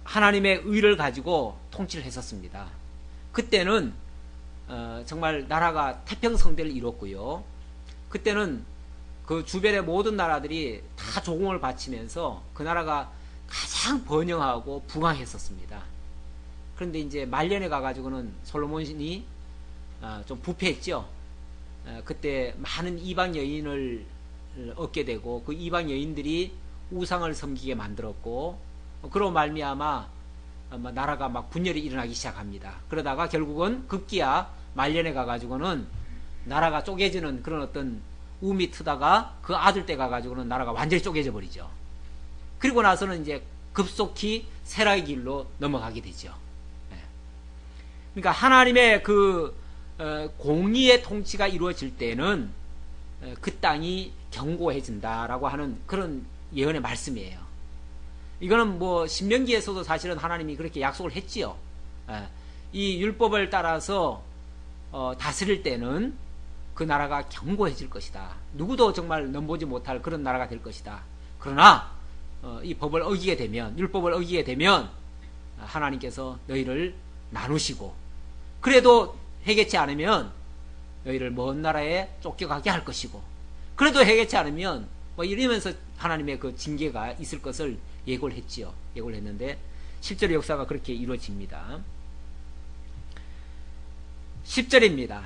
하나님의 의를 가지고 통치를 했었습니다. 그때는 정말 나라가 태평성대를 이뤘고요. 그때는 그 주변의 모든 나라들이 다 조공을 바치면서 그 나라가 가장 번영하고 부강했었습니다. 그런데 이제 말년에 가가지고는 솔로몬이 좀 부패했죠. 그때 많은 이방 여인을 얻게 되고 그 이방 여인들이 우상을 섬기게 만들었고, 그로 말미암아 나라가 막 분열이 일어나기 시작합니다. 그러다가 결국은 급기야 말년에 가가지고는 나라가 쪼개지는 그런 어떤 우미 트다가 그 아들 때 가가지고는 나라가 완전히 쪼개져 버리죠. 그리고 나서는 이제 급속히 세라의 길로 넘어가게 되죠. 그러니까 하나님의 그 공의의 통치가 이루어질 때는 그 땅이 견고해진다라고 하는 그런 예언의 말씀이에요. 이거는 뭐 신명기에서도 사실은 하나님이 그렇게 약속을 했지요. 이 율법을 따라서 다스릴 때는 그 나라가 견고해질 것이다. 누구도 정말 넘보지 못할 그런 나라가 될 것이다. 그러나 이 법을 어기게 되면, 율법을 어기게 되면 하나님께서 너희를 나누시고, 그래도 해결치 않으면 너희를 먼 나라에 쫓겨가게 할 것이고, 그래도 해결치 않으면 뭐 이러면서 하나님의 그 징계가 있을 것을 예고를 했지요. 예고를 했는데 실제로 역사가 그렇게 이루어집니다. 10절입니다.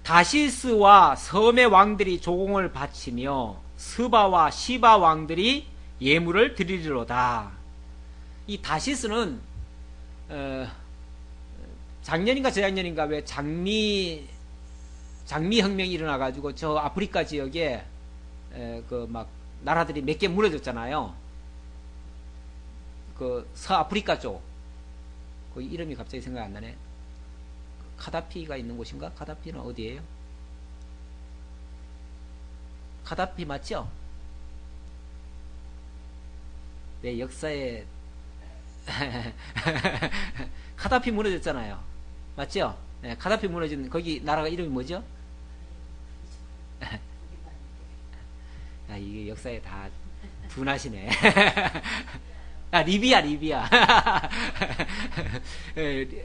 다시스와 섬의 왕들이 조공을 바치며 스바와 시바 왕들이 예물을 드리리로다. 이 다시스는 작년인가 저작년인가 왜 장미 혁명이 일어나가지고 저 아프리카 지역에 그 막 나라들이 몇 개 무너졌잖아요. 그 서아프리카 쪽, 그 이름이 갑자기 생각 안 나네. 카다피가 있는 곳인가? 카다피는 어디예요? 카다피 맞죠? 네, 역사에 카다피 무너졌잖아요. 맞죠? 네, 카다피 무너진 거기 나라가 이름이 뭐죠? 아, 이게 역사에 다 둔하시네. 아, 리비아.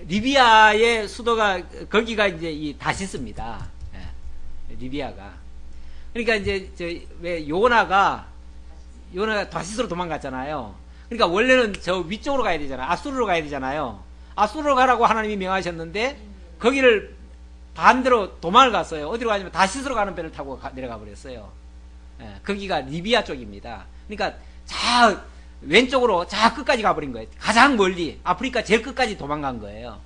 리비아의 수도가, 거기가 이제 이 다시스입니다. 리비아가. 그러니까 이제, 왜 요나가 다시스로 도망갔잖아요. 그러니까 원래는 저 위쪽으로 가야 되잖아요. 아수르로 가야 되잖아요. 아수르로 가라고 하나님이 명하셨는데, 거기를 반대로 도망을 갔어요. 어디로 가냐면 다시스로 가는 배를 타고 내려가 버렸어요. 거기가 리비아 쪽입니다. 그러니까 왼쪽으로 끝까지 가버린 거예요. 가장 멀리 아프리카 제일 끝까지 도망간 거예요.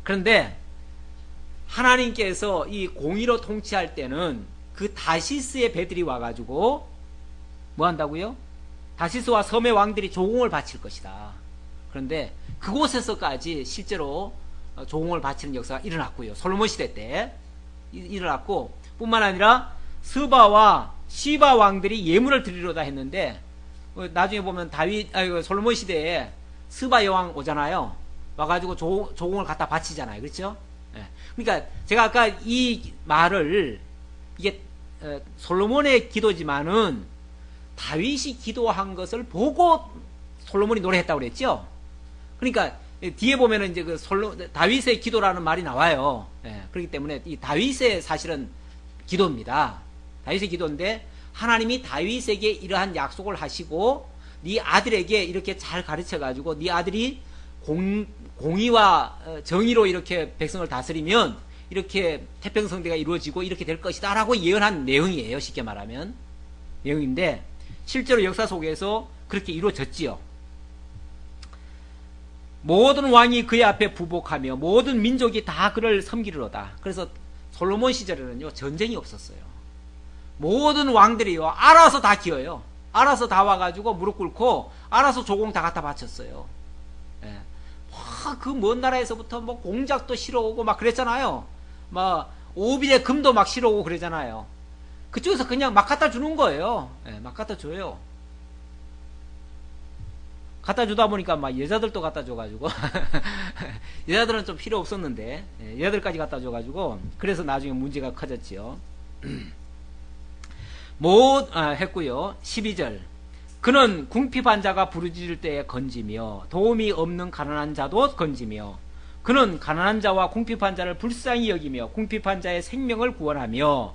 그런데 하나님께서 이 공의로 통치할 때는 그 다시스의 배들이 와가지고 뭐 한다고요? 다시스와 섬의 왕들이 조공을 바칠 것이다. 그런데 그곳에서까지 실제로 조공을 바치는 역사가 일어났고요. 솔로몬 시대 때 일어났고, 뿐만 아니라 스바와 시바 왕들이 예물을 드리려다 했는데, 나중에 보면 솔로몬 시대에 스바 여왕 오잖아요. 와가지고 조공을 갖다 바치잖아요. 그렇죠? 그러니까 제가 아까 이 말을, 이게 솔로몬의 기도지만은 다윗이 기도한 것을 보고 솔로몬이 노래했다고 그랬죠? 그러니까 뒤에 보면은 이제 다윗의 기도라는 말이 나와요. 그렇기 때문에 이 다윗의 사실은 기도입니다. 다윗의 기도인데, 하나님이 다윗에게 이러한 약속을 하시고 네 아들에게 이렇게 잘 가르쳐 가지고 네 아들이 공의와 정의로 이렇게 백성을 다스리면 이렇게 태평성대가 이루어지고 이렇게 될 것이다 라고 예언한 내용이에요. 쉽게 말하면 내용인데, 실제로 역사 속에서 그렇게 이루어졌지요. 모든 왕이 그의 앞에 부복하며 모든 민족이 다 그를 섬기리로다. 그래서 솔로몬 시절에는요, 전쟁이 없었어요. 모든 왕들이요, 알아서 다 기어요. 알아서 다 와가지고 무릎 꿇고 알아서 조공 다 갖다 바쳤어요. 그 먼 나라에서부터 뭐 공작도 실어오고 막 그랬잖아요. 막 오빌의 금도 막 실어오고 그러잖아요. 그쪽에서 그냥 막 갖다 주는 거예요. 막 갖다 줘요. 갖다 주다 보니까 막 여자들도 갖다 줘가지고 여자들은 좀 필요 없었는데 여자들까지 갖다 줘가지고, 그래서 나중에 문제가 커졌지요. 했고요. 12절. 그는 궁핍한 자가 부르짖을 때에 건지며 도움이 없는 가난한 자도 건지며, 그는 가난한 자와 궁핍한 자를 불쌍히 여기며 궁핍한 자의 생명을 구원하며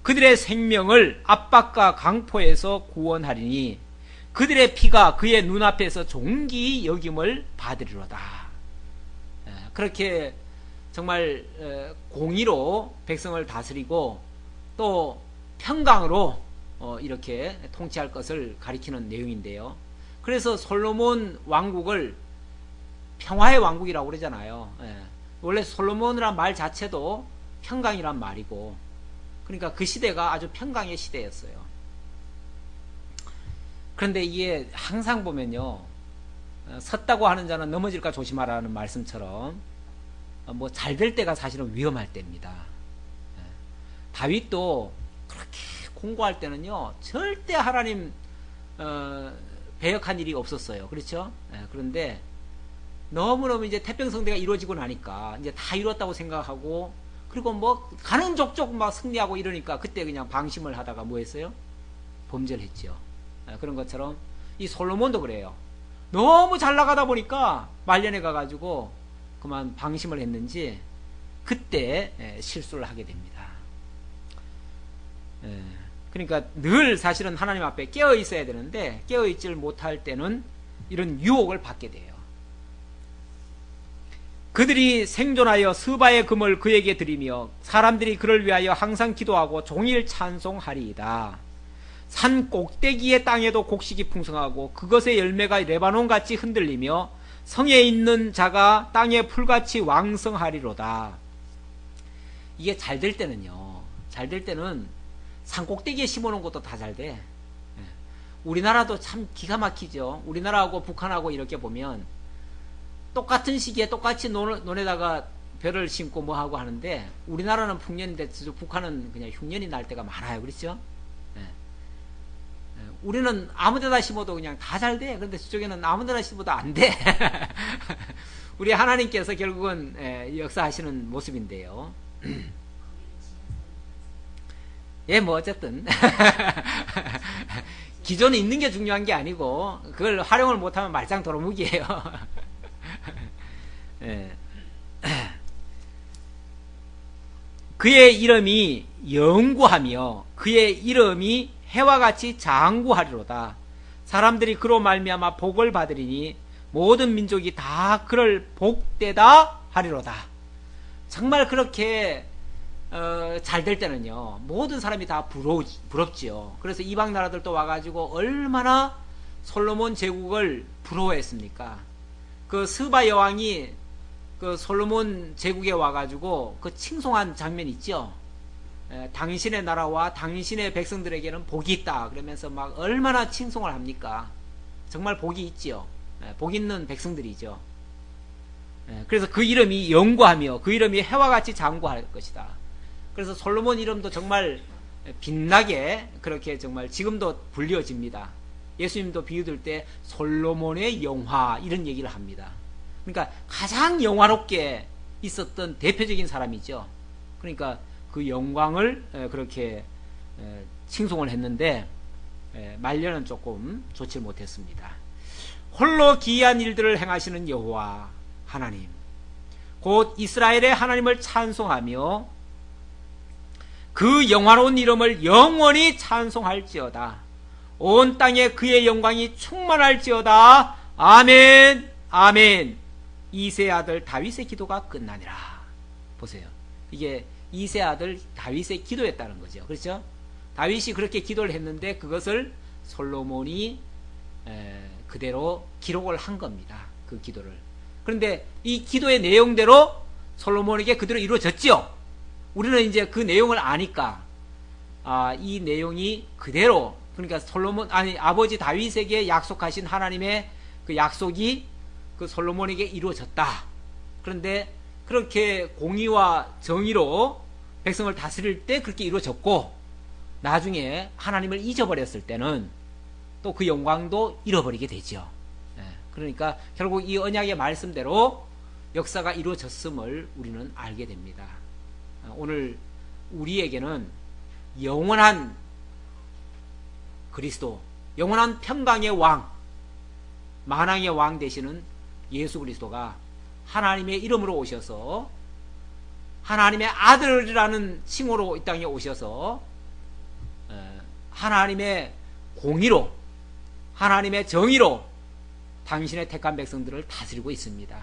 그들의 생명을 압박과 강포에서 구원하리니 그들의 피가 그의 눈앞에서 존귀히 여김을 받으리로다. 그렇게 정말 공의로 백성을 다스리고 또 평강으로 이렇게 통치할 것을 가리키는 내용인데요. 그래서 솔로몬 왕국을 평화의 왕국이라고 그러잖아요. 원래 솔로몬이란 말 자체도 평강이란 말이고, 그러니까 그 시대가 아주 평강의 시대였어요. 그런데 이게 항상 보면요, 섰다고 하는 자는 넘어질까 조심하라는 말씀처럼 뭐 잘 될 때가 사실은 위험할 때입니다. 다윗도 그렇게 공고할 때는요, 절대 하나님 배역한 일이 없었어요. 그렇죠? 그런데 너무너무 이제 태평성대가 이루어지고 나니까 이제 다 이뤘다고 생각하고, 그리고 뭐 가는 족족 막 승리하고 이러니까 그때 그냥 방심을 하다가 뭐 했어요? 범죄를 했죠. 그런 것처럼 이 솔로몬도 그래요. 너무 잘 나가다 보니까 말년에 가가지고 그만 방심을 했는지 그때 실수를 하게 됩니다. 그러니까 늘 사실은 하나님 앞에 깨어 있어야 되는데 깨어 있지를 못할 때는 이런 유혹을 받게 돼요. 그들이 생존하여 스바의 금을 그에게 드리며 사람들이 그를 위하여 항상 기도하고 종일 찬송하리이다. 산 꼭대기의 땅에도 곡식이 풍성하고 그것의 열매가 레바논같이 흔들리며 성에 있는 자가 땅에 풀같이 왕성하리로다. 이게 잘 될 때는요, 잘 될 때는 산 꼭대기에 심어놓은 것도 다 잘 돼. 우리나라도 참 기가 막히죠. 우리나라하고 북한하고 이렇게 보면 똑같은 시기에 똑같이 논에다가 벼를 심고 뭐 하고 하는데 우리나라는 풍년인데 북한은 그냥 흉년이 날 때가 많아요. 그렇죠? 예. 우리는 아무데나 심어도 그냥 다 잘 돼. 그런데 저쪽에는 아무데나 심어도 안 돼. 우리 하나님께서 결국은 역사하시는 모습인데요. 예, 뭐 어쨌든 기존에 있는 게 중요한 게 아니고 그걸 활용을 못하면 말짱 도루묵이에요. 예. 그의 이름이 영구하며 그의 이름이 해와 같이 장구하리로다. 사람들이 그로 말미암아 복을 받으리니 모든 민족이 다 그를 복되다 하리로다. 정말 그렇게 잘 될 때는요, 모든 사람이 다 부럽지요. 그래서 이방 나라들도 와가지고 얼마나 솔로몬 제국을 부러워했습니까? 그 스바 여왕이 그 솔로몬 제국에 와가지고 그 칭송한 장면 있죠. 당신의 나라와 당신의 백성들에게는 복이 있다 그러면서 막 얼마나 칭송을 합니까? 정말 복이 있지요. 복 있는 백성들이죠. 그래서 그 이름이 영구하며 그 이름이 해와 같이 장구할 것이다. 그래서 솔로몬 이름도 정말 빛나게 그렇게 정말 지금도 불려집니다. 예수님도 비유들 때 솔로몬의 영화 이런 얘기를 합니다. 그러니까 가장 영화롭게 있었던 대표적인 사람이죠. 그러니까 그 영광을 그렇게 칭송을 했는데 말년은 조금 좋지 못했습니다. 홀로 기이한 일들을 행하시는 여호와 하나님 곧 이스라엘의 하나님을 찬송하며 그 영화로운 이름을 영원히 찬송할지어다. 온 땅에 그의 영광이 충만할지어다. 아멘 아멘. 이세 아들 다윗의 기도가 끝나니라. 보세요. 이게 이세 아들 다윗의 기도였다는 거죠. 그렇죠? 다윗이 그렇게 기도를 했는데 그것을 솔로몬이 그대로 기록을 한 겁니다. 그 기도를. 그런데 이 기도의 내용대로 솔로몬에게 그대로 이루어졌죠. 우리는 이제 그 내용을 아니까 이 내용이 그대로 그러니까 아버지 다윗에게 약속하신 하나님의 그 약속이 그 솔로몬에게 이루어졌다. 그런데 그렇게 공의와 정의로 백성을 다스릴 때 그렇게 이루어졌고 나중에 하나님을 잊어버렸을 때는 또 그 영광도 잃어버리게 되죠. 그러니까 결국 이 언약의 말씀대로 역사가 이루어졌음을 우리는 알게 됩니다. 오늘 우리에게는 영원한 그리스도, 영원한 평강의 왕, 만왕의 왕 되시는 예수 그리스도가 하나님의 이름으로 오셔서 하나님의 아들이라는 칭호로 이 땅에 오셔서 하나님의 공의로 하나님의 정의로 당신의 택한 백성들을 다스리고 있습니다.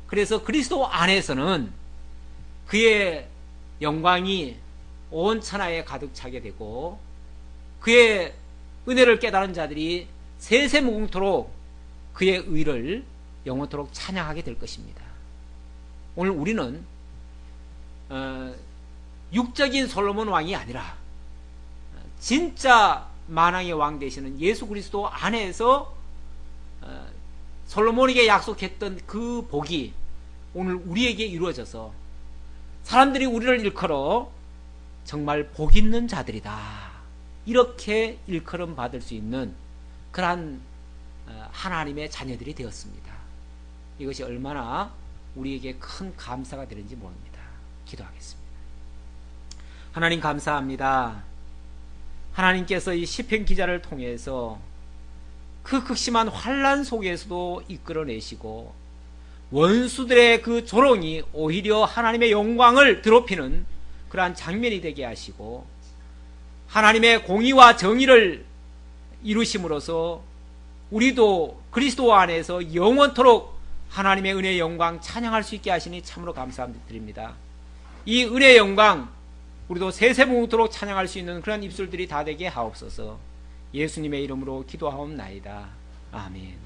그래서 그리스도 안에서는 그의 영광이 온 천하에 가득 차게 되고 그의 은혜를 깨달은 자들이 세세무궁토록 그의 의를 영원토록 찬양하게 될 것입니다. 오늘 우리는 육적인 솔로몬 왕이 아니라 진짜 만왕의 왕 되시는 예수 그리스도 안에서 솔로몬에게 약속했던 그 복이 오늘 우리에게 이루어져서 사람들이 우리를 일컬어 정말 복 있는 자들이다 이렇게 일컬음 받을 수 있는 그러한 하나님의 자녀들이 되었습니다. 이것이 얼마나 우리에게 큰 감사가 되는지 모릅니다. 기도하겠습니다. 하나님 감사합니다. 하나님께서 이 시편 기자를 통해서 그 극심한 환난 속에서도 이끌어내시고 원수들의 그 조롱이 오히려 하나님의 영광을 더럽히는 그러한 장면이 되게 하시고 하나님의 공의와 정의를 이루심으로써 우리도 그리스도 안에서 영원토록 하나님의 은혜의 영광 찬양할 수 있게 하시니 참으로 감사드립니다. 이 은혜의 영광 우리도 세세무궁토록 찬양할 수 있는 그런 입술들이 다 되게 하옵소서. 예수님의 이름으로 기도하옵나이다. 아멘.